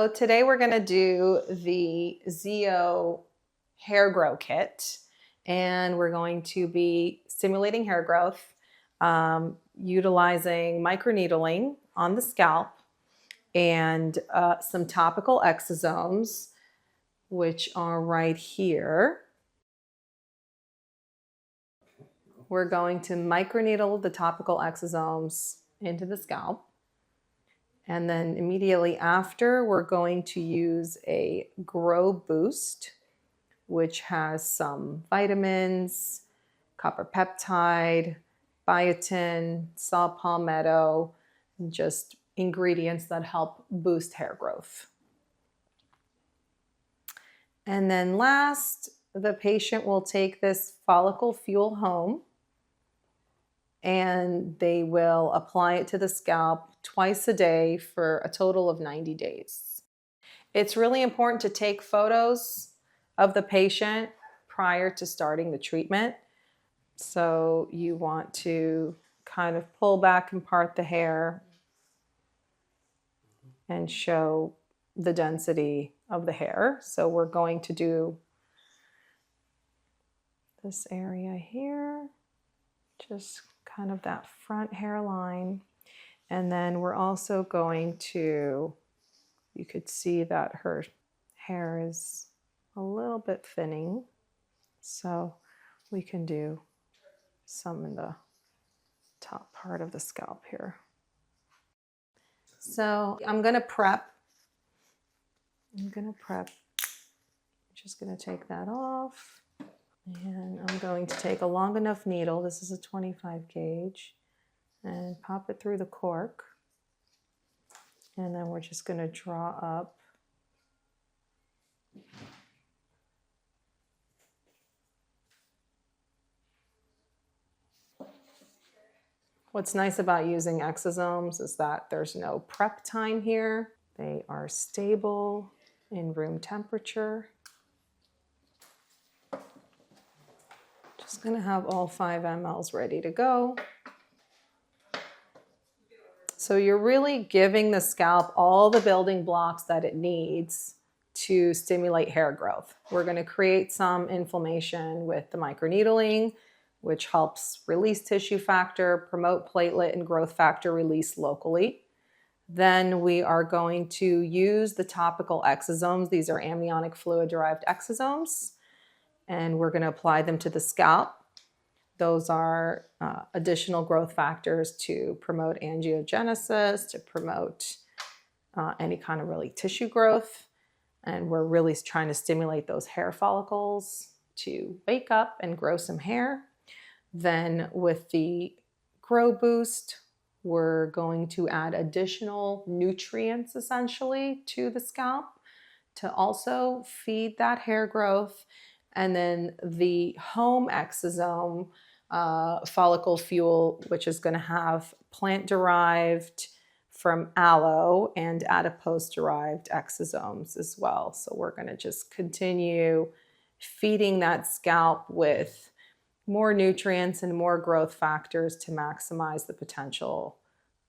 So today we're going to do the ZEO Hair Grow kit, and we're going to be stimulating hair growth, utilizing microneedling on the scalp and some topical exosomes, which are right here. We're going to microneedle the topical exosomes into the scalp. And then immediately after, we're going to use a Grow Boost, which has some vitamins, copper peptide, biotin, saw palmetto, just ingredients that help boost hair growth. And then last, the patient will take this follicle fuel home and they will apply it to the scalp twice a day for a total of 90 days. It's really important to take photos of the patient prior to starting the treatment. So you want to kind of pull back and part the hair and show the density of the hair. So we're going to do this area here, just kind of that front hairline. And then we're also going to, you could see that her hair is a little bit thinning. So we can do some in the top part of the scalp here. So I'm going to prep. I'm just going to take that off. And I'm going to take a long enough needle. This is a 25 gauge. And pop it through the cork. And then we're just going to draw up. What's nice about using exosomes is that there's no prep time here. They are stable in room temperature. Just going to have all 5 mLs ready to go. So you're really giving the scalp all the building blocks that it needs to stimulate hair growth. We're going to create some inflammation with the microneedling, which helps release tissue factor, promote platelet and growth factor release locally. Then we are going to use the topical exosomes. These are amniotic fluid-derived exosomes, and we're going to apply them to the scalp. Those are additional growth factors to promote angiogenesis, to promote any kind of really tissue growth. And we're really trying to stimulate those hair follicles to wake up and grow some hair. Then with the Grow Boost, we're going to add additional nutrients essentially to the scalp to also feed that hair growth. And then the home exosome follicle fuel, which is going to have plant-derived from aloe and adipose-derived exosomes as well. So we're going to just continue feeding that scalp with more nutrients and more growth factors to maximize the potential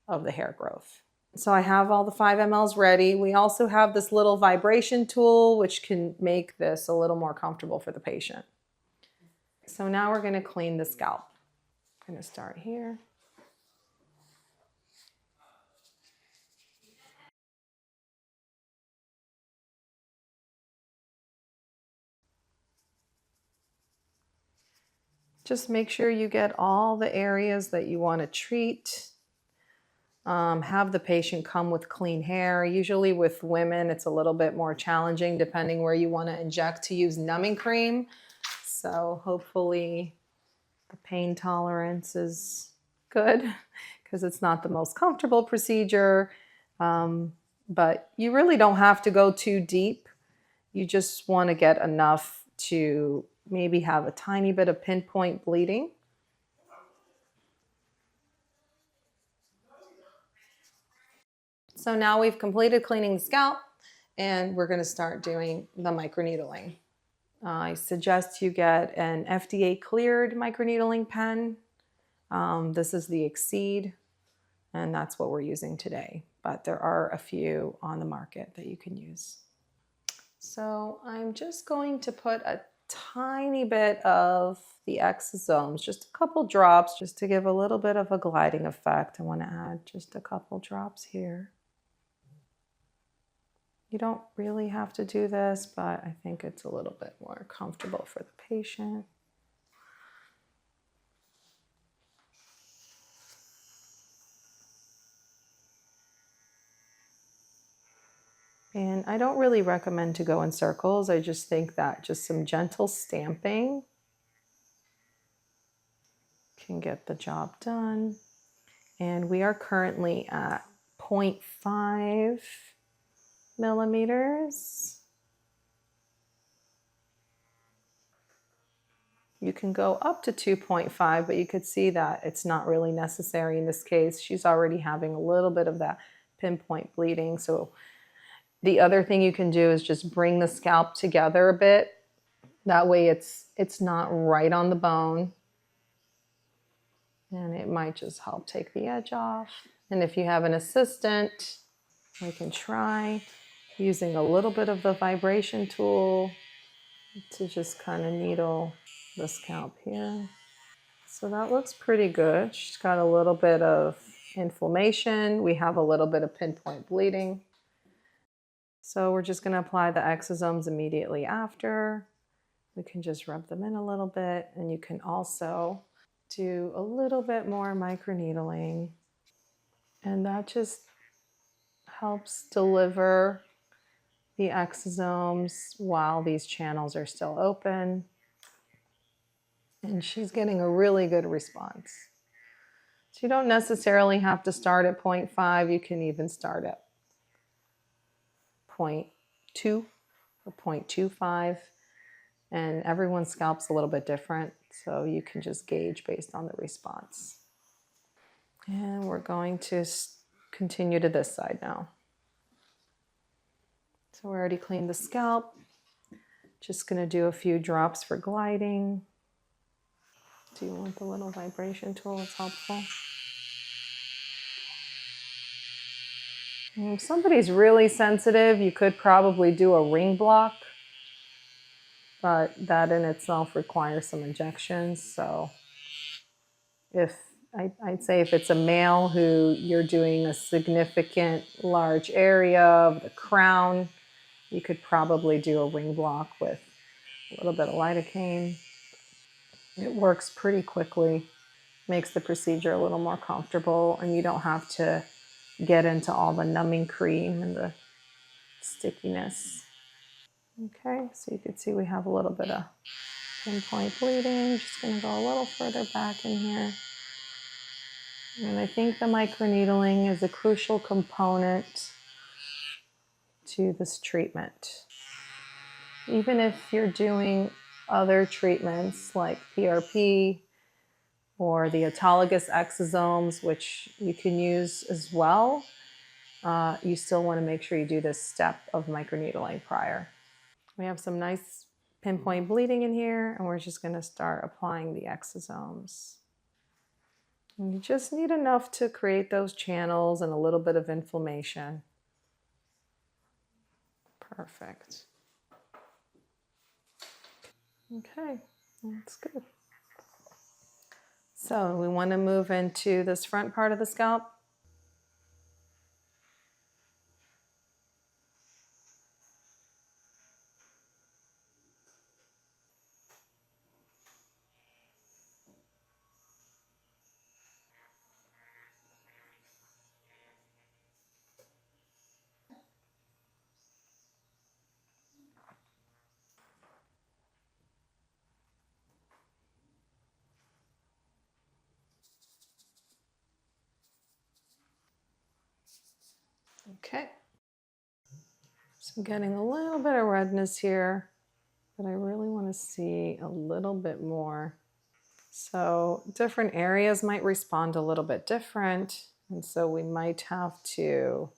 of the hair growth. So I have all the 5 mLs ready. We also have this little vibration tool, which can make this a little more comfortable for the patient. So now we're going to clean the scalp. I'm going to start here. Just make sure you get all the areas that you want to treat. Have the patient come with clean hair. Usually with women, it's a little bit more challenging depending where you want to inject to use numbing cream. So hopefully the pain tolerance is good because it's not the most comfortable procedure. But you really don't have to go too deep. You just want to get enough to maybe have a tiny bit of pinpoint bleeding. So now we've completed cleaning the scalp and we're going to start doing the microneedling. I suggest you get an FDA cleared microneedling pen. This is the Exceed, and that's what we're using today. but there are a few on the market that you can use. So I'm just going to put a tiny bit of the exosomes, just a couple drops, just to give a little bit of a gliding effect. I want to add just a couple drops here. You don't really have to do this, but I think it's a little bit more comfortable for the patient. And I don't really recommend to go in circles. I just think that just some gentle stamping can get the job done. And we are currently at 0.5 millimeters. You can go up to 2.5, but you could see that it's not really necessary in this case. She's already having a little bit of that pinpoint bleeding. So the other thing you can do is just bring the scalp together a bit. That way it's not right on the bone. And it might just help take the edge off. And if you have an assistant, we can try using a little bit of the vibration tool to just kind of needle the scalp here. So that looks pretty good. She's got a little bit of inflammation. We have a little bit of pinpoint bleeding. So we're just going to apply the exosomes immediately after. We can just rub them in a little bit, and you can also do a little bit more microneedling, and that just helps deliver the exosomes while these channels are still open. And she's getting a really good response. So you don't necessarily have to start at 0.5. You can even start at 0.2 or 0.25. And everyone's scalp's a little bit different, so you can just gauge based on the response. And we're going to continue to this side now. So we already cleaned the scalp. Just going to do a few drops for gliding. Do you want the little vibration tool? It's helpful. And if somebody's really sensitive, you could probably do a ring block, but that in itself requires some injections. So I'd say if it's a male who you're doing a significant large area of the crown, you could probably do a ring block with a little bit of lidocaine. It works pretty quickly, makes the procedure a little more comfortable, and you don't have to get into all the numbing cream and the stickiness. Okay, so you can see we have a little bit of pinpoint bleeding. Just going to go a little further back in here. And I think the microneedling is a crucial component to this treatment. Even if you're doing other treatments like PRP or the autologous exosomes, which you can use as well, you still want to make sure you do this step of microneedling prior. We have some nice pinpoint bleeding in here, and we're just going to start applying the exosomes. And you just need enough to create those channels and a little bit of inflammation. Perfect. Okay, that's good. So we want to move into this front part of the scalp. Okay. So I'm getting a little bit of redness here, but I really want to see a little bit more. So different areas might respond a little bit different, and so we might have to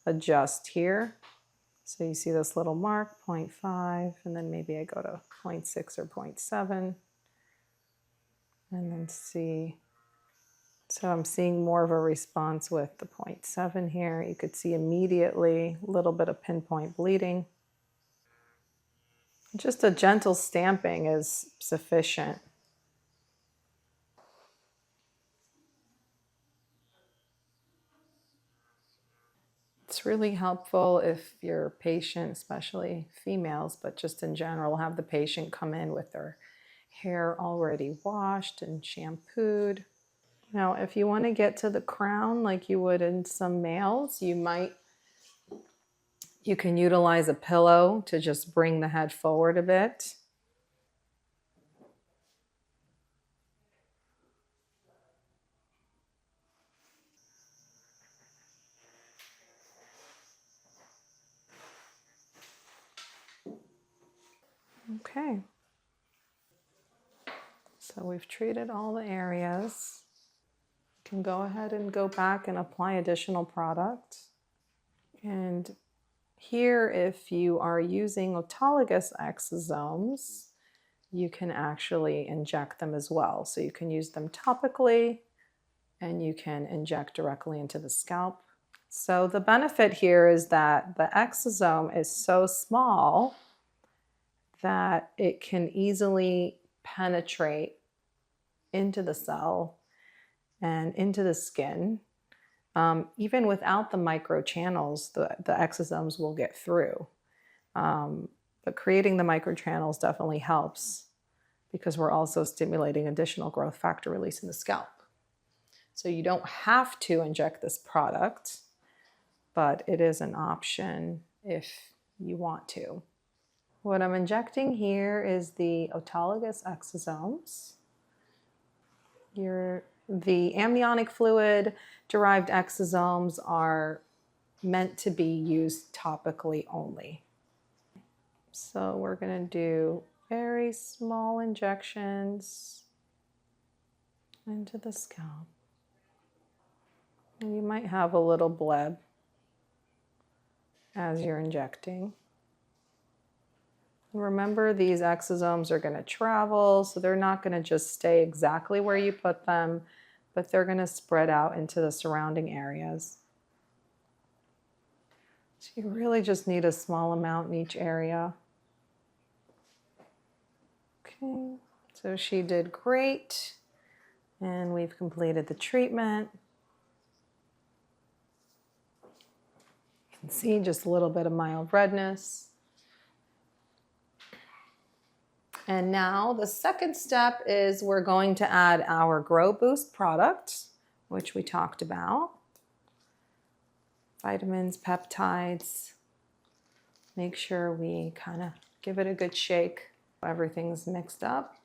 adjust here. So you see this little mark, 0.5, and then maybe I go to 0.6 or 0.7, and then see So I'm seeing more of a response with the 0.7 here. You could see immediately a little bit of pinpoint bleeding. Just a gentle stamping is sufficient. It's really helpful if your patient, especially females, but just in general, have the patient come in with their hair already washed and shampooed. Now, if you want to get to the crown like you would in some males, you can utilize a pillow to just bring the head forward a bit. Okay. So we've treated all the areas. You can go ahead and go back and apply additional product. And here, if you are using autologous exosomes, you can actually inject them as well. So you can use them topically and you can inject directly into the scalp. So the benefit here is that the exosome is so small that it can easily penetrate into the cell and into the skin. Even without the microchannels, the exosomes will get through. But creating the microchannels definitely helps because we're also stimulating additional growth factor release in the scalp. So you don't have to inject this product, but it is an option if you want to. What I'm injecting here is the autologous exosomes. The amniotic fluid derived exosomes are meant to be used topically only. So we're going to do very small injections into the scalp. And you might have a little bleb as you're injecting. Remember, these exosomes are going to travel, so they're not going to just stay exactly where you put them, but they're going to spread out into the surrounding areas. So you really just need a small amount in each area. Okay, so she did great, and we've completed the treatment. You can see just a little bit of mild redness. And now the second step is we're going to add our Grow Boost product, which we talked about. Vitamins, peptides. Make sure we kind of give it a good shake. Everything's mixed up.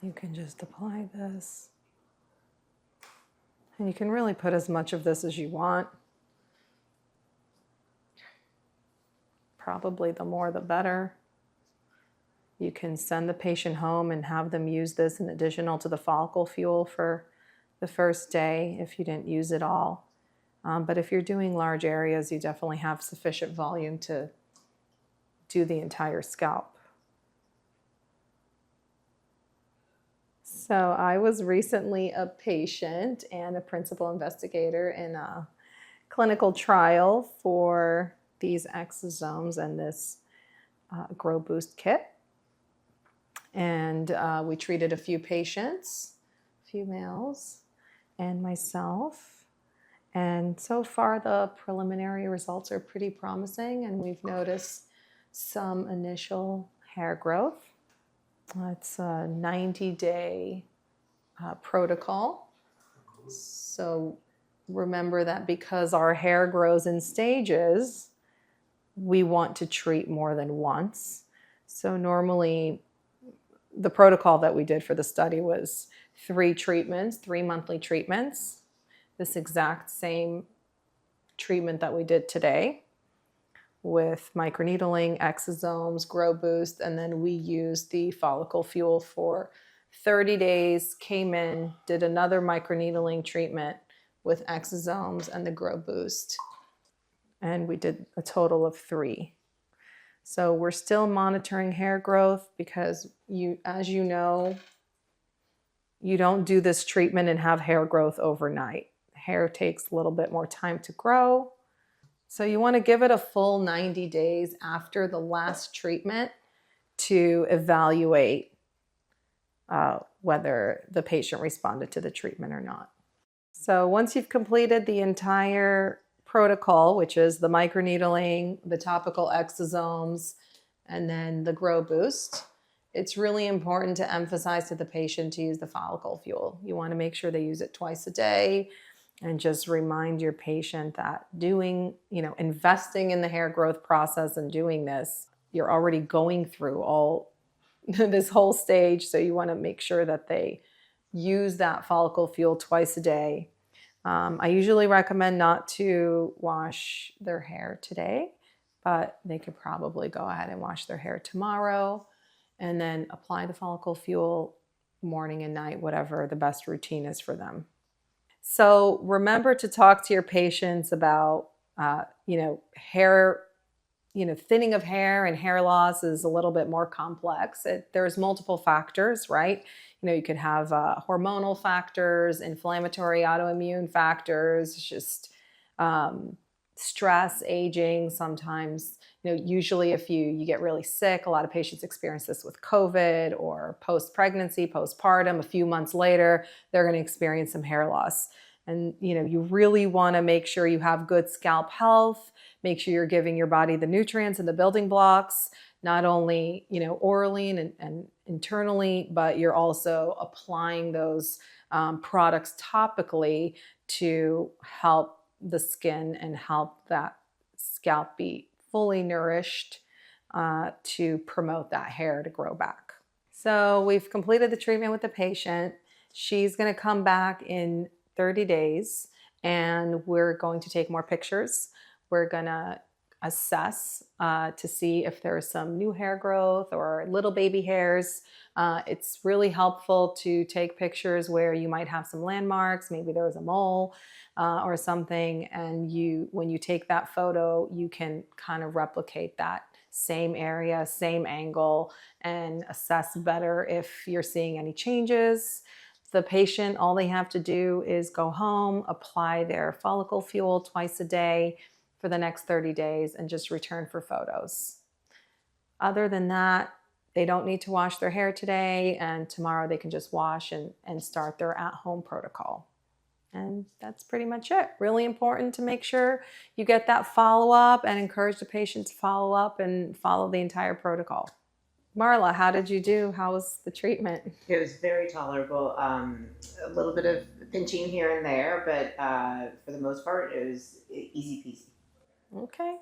You can just apply this. And you can really put as much of this as you want. Probably the more the better. You can send the patient home and have them use this in additional to the follicle fuel for the first day if you didn't use it all. But if you're doing large areas, you definitely have sufficient volume to do the entire scalp. So I was recently a patient and a principal investigator in a clinical trial for these exosomes and this Grow Boost kit. And we treated a few patients, females, and myself. And so far the preliminary results are pretty promising, and we've noticed some initial hair growth. It's a 90-day protocol. So remember that because our hair grows in stages, we want to treat more than once. So normally the protocol that we did for the study was 3 treatments, 3 monthly treatments, this exact same treatment that we did today with microneedling, exosomes, Grow Boost, and then we used the follicle fuel for 30 days, came in, did another microneedling treatment with exosomes and the Grow Boost. And we did a total of 3. So we're still monitoring hair growth because as you know, you don't do this treatment and have hair growth overnight. Hair takes a little bit more time to grow. So you want to give it a full 90 days after the last treatment to evaluate whether the patient responded to the treatment or not. So once you've completed the entire protocol, which is the microneedling, the topical exosomes, and then the Grow Boost, it's really important to emphasize to the patient to use the follicle fuel. You want to make sure they use it twice a day, and just remind your patient that investing in the hair growth process and doing this, you're already going through all this whole stage. So you want to make sure that they use that follicle fuel twice a day. I usually recommend not to wash their hair today, but they could probably go ahead and wash their hair tomorrow and then apply the follicle fuel morning and night, whatever the best routine is for them. So remember to talk to your patients about, hair, thinning of hair and hair loss is a little bit more complex. There's multiple factors, right? You could have hormonal factors, inflammatory autoimmune factors, just stress, aging. Sometimes, usually if you get really sick, a lot of patients experience this with COVID or post-pregnancy, postpartum, a few months later, they're going to experience some hair loss. And, you really want to make sure you have good scalp health, make sure you're giving your body the nutrients and the building blocks, not only, orally and internally, but you're also applying those products topically to help the skin and help that scalp be fully nourished to promote that hair to grow back. So we've completed the treatment with the patient. She's going to come back in 30 days and we're going to take more pictures. We're going to assess to see if there's some new hair growth or little baby hairs. It's really helpful to take pictures where you might have some landmarks, maybe there was a mole or something, and when you take that photo, you can kind of replicate that same area, same angle, and assess better if you're seeing any changes. The patient, all they have to do is go home, apply their follicle fuel twice a day for the next 30 days, and just return for photos. Other than that, they don't need to wash their hair today, and tomorrow they can just wash and start their at-home protocol. And that's pretty much it. Really important to make sure you get that follow-up and encourage the patient to follow up and follow the entire protocol. Marla, how did you do? How was the treatment? It was very tolerable. A little bit of pinching here and there, but for the most part, it was easy peasy. Okay.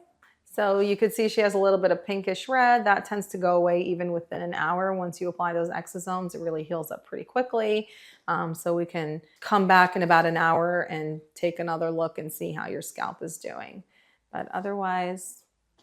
So you could see she has a little bit of pinkish red. That tends to go away even within an hour. Once you apply those exosomes, it really heals up pretty quickly. So we can come back in about an hour and take another look and see how your scalp is doing. But otherwise,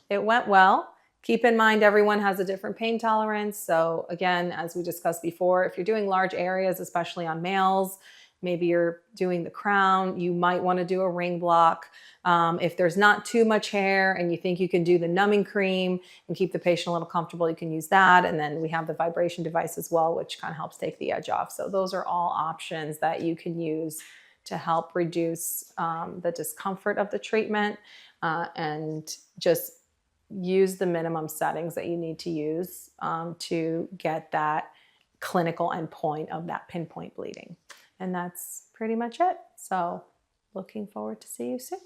it went well. Keep in mind, everyone has a different pain tolerance. So again, as we discussed before, if you're doing large areas, especially on males, maybe you're doing the crown, you might want to do a ring block. If there's not too much hair and you think you can do the numbing cream and keep the patient a little comfortable, you can use that. And then we have the vibration device as well, which kind of helps take the edge off. So those are all options that you can use to help reduce the discomfort of the treatment and just use the minimum settings that you need to use to get that clinical endpoint of that pinpoint bleeding. And that's pretty much it. So looking forward to see you soon.